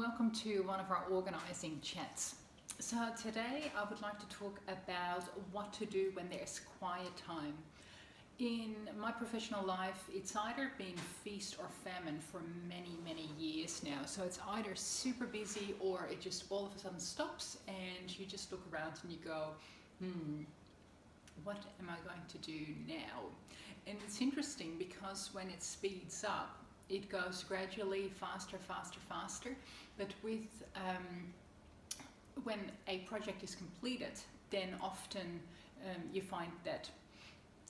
welcome to one of our organising chats. So today I would like to talk about what to do when there's quiet time. In my professional life, it's either been feast or famine for many years now. So it's either super busy or it just all of a sudden stops and you just look around and you go, what am I going to do now? And it's interesting because when it speeds up, it goes gradually faster. But with when a project is completed, then often you find that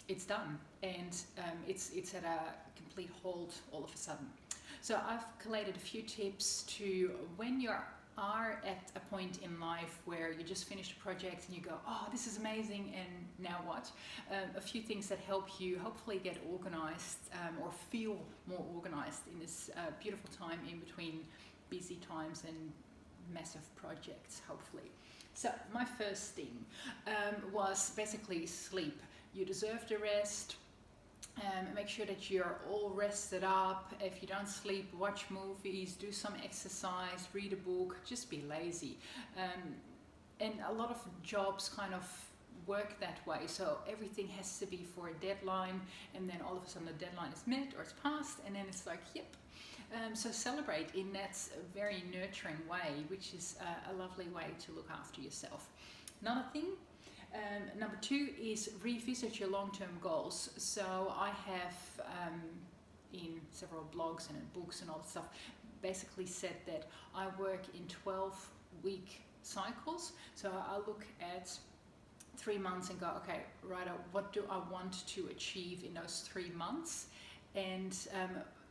it's done and it's at a complete halt all of a sudden. So I've collated a few tips to when you are at a point in life where you just finished a project and you go, oh, this is amazing, and now what? A few things that help you hopefully get organized or feel more organized in this beautiful time in between busy times and massive projects, hopefully. So my first thing was basically sleep. You deserve the rest. Make sure that you're all rested up. If you don't sleep, watch movies, do some exercise, read a book, just be lazy. And a lot of jobs kind of work that way, so everything has to be for a deadline, and then all of a sudden the deadline is met or it's passed, and then it's like, yep. So celebrate in that very nurturing way, which is a lovely way to look after yourself. Another thing, number 2 is revisit your long-term goals. So I have in several blogs and in books and all that stuff basically said that I work in 12-week cycles. So I look at 3 months and go, okay, right, what do I want to achieve in those 3 months? And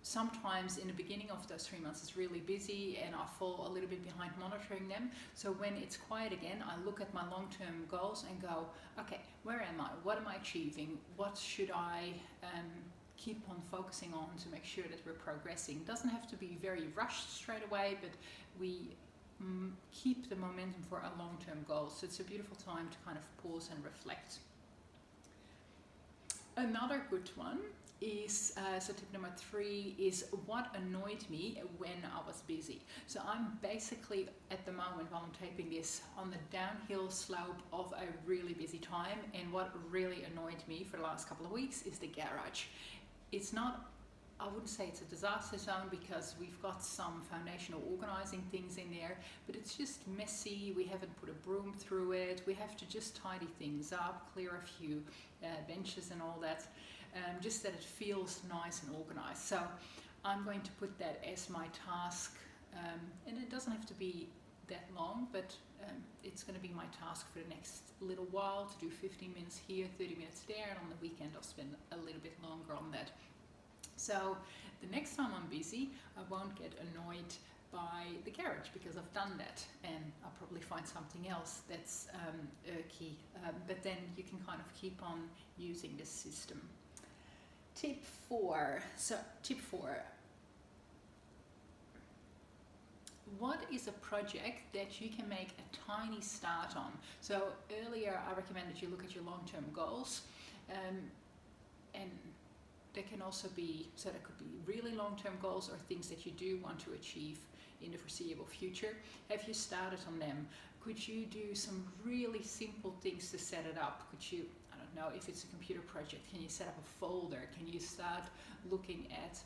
sometimes in the beginning of those 3 months it's really busy and I fall a little bit behind monitoring them. So when it's quiet again, I look at my long-term goals and go, okay, where am I? What am I achieving? What should I keep on focusing on to make sure that we're progressing? It doesn't have to be very rushed straight away, but we keep the momentum for our long-term goals. So it's a beautiful time to kind of pause and reflect. Another good one is, so tip number 3 is what annoyed me when I was busy. So I'm basically at the moment while I'm taping this on the downhill slope of a really busy time, and what really annoyed me for the last couple of weeks is the garage. It's not, I wouldn't say it's a disaster zone because we've got some foundational organising things in there, but it's just messy. We haven't put a broom through it. We have to just tidy things up, clear a few benches and all that, just that it feels nice and organised. So I'm going to put that as my task, and it doesn't have to be that long, but it's going to be my task for the next little while, to do 15 minutes here, 30 minutes there, and on the weekend I'll spend a little bit longer on that. So the next time I'm busy, I won't get annoyed by the garage because I've done that, and I'll probably find something else that's irky, but then you can kind of keep on using this system. Tip 4. So tip 4. What is a project that you can make a tiny start on? So earlier I recommended you look at your long-term goals, and there can also be, so there could be really long-term goals or things that you do want to achieve in the foreseeable future. Have you started on them? Could you do some really simple things to set it up? Could you, I don't know, if it's a computer project, can you set up a folder? Can you start looking at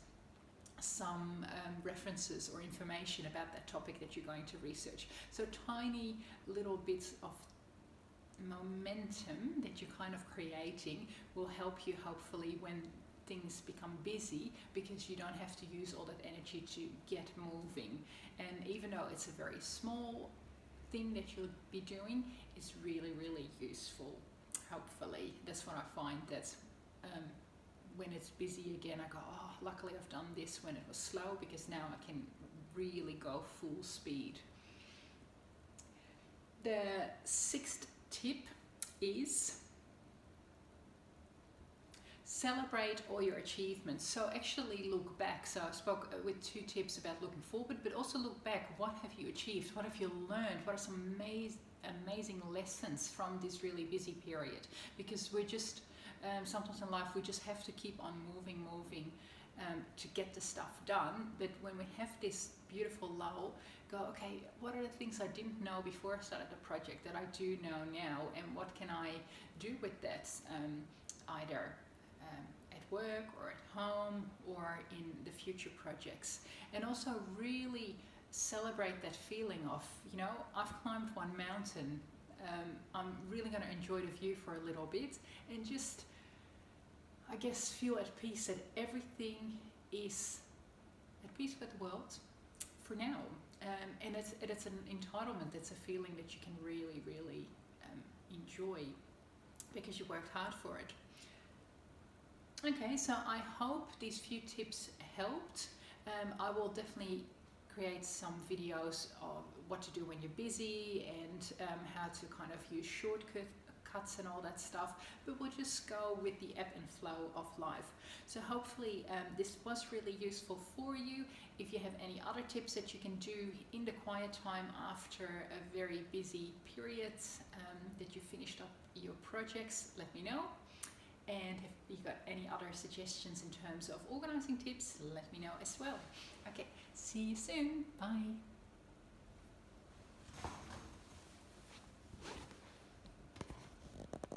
some references or information about that topic that you're going to research? So tiny little bits of momentum that you're kind of creating will help you hopefully when things become busy, because you don't have to use all that energy to get moving. And even though it's a very small thing that you'll be doing, it's really useful, hopefully. That's what I find, that when it's busy again, I go, oh, luckily I've done this when it was slow, because now I can really go full speed. The 6th tip is celebrate all your achievements. So actually look back. So I spoke with 2 tips about looking forward, but also look back. What have you achieved? What have you learned? What are some amazing lessons from this really busy period? Because we're just, sometimes in life we just have to keep on moving, to get the stuff done. But when we have this beautiful lull, go, okay, what are the things I didn't know before I started the project that I do know now, and what can I do with that, either at work or at home or in the future projects. And also really celebrate that feeling of, you know, I've climbed one mountain, I'm really going to enjoy the view for a little bit, and just, I guess, feel at peace that everything is at peace with the world for now. And it's an entitlement, it's a feeling that you can really, really enjoy because you worked hard for it. Okay, so I hope these few tips helped. I will definitely create some videos of what to do when you're busy, and how to kind of use shortcuts and all that stuff, but we'll just go with the ebb and flow of life. So hopefully this was really useful for you. If you have any other tips that you can do in the quiet time after a very busy period, that you finished up your projects, let me know. And if you've got any other suggestions in terms of organizing tips, let me know as well. Okay, see you soon. Bye.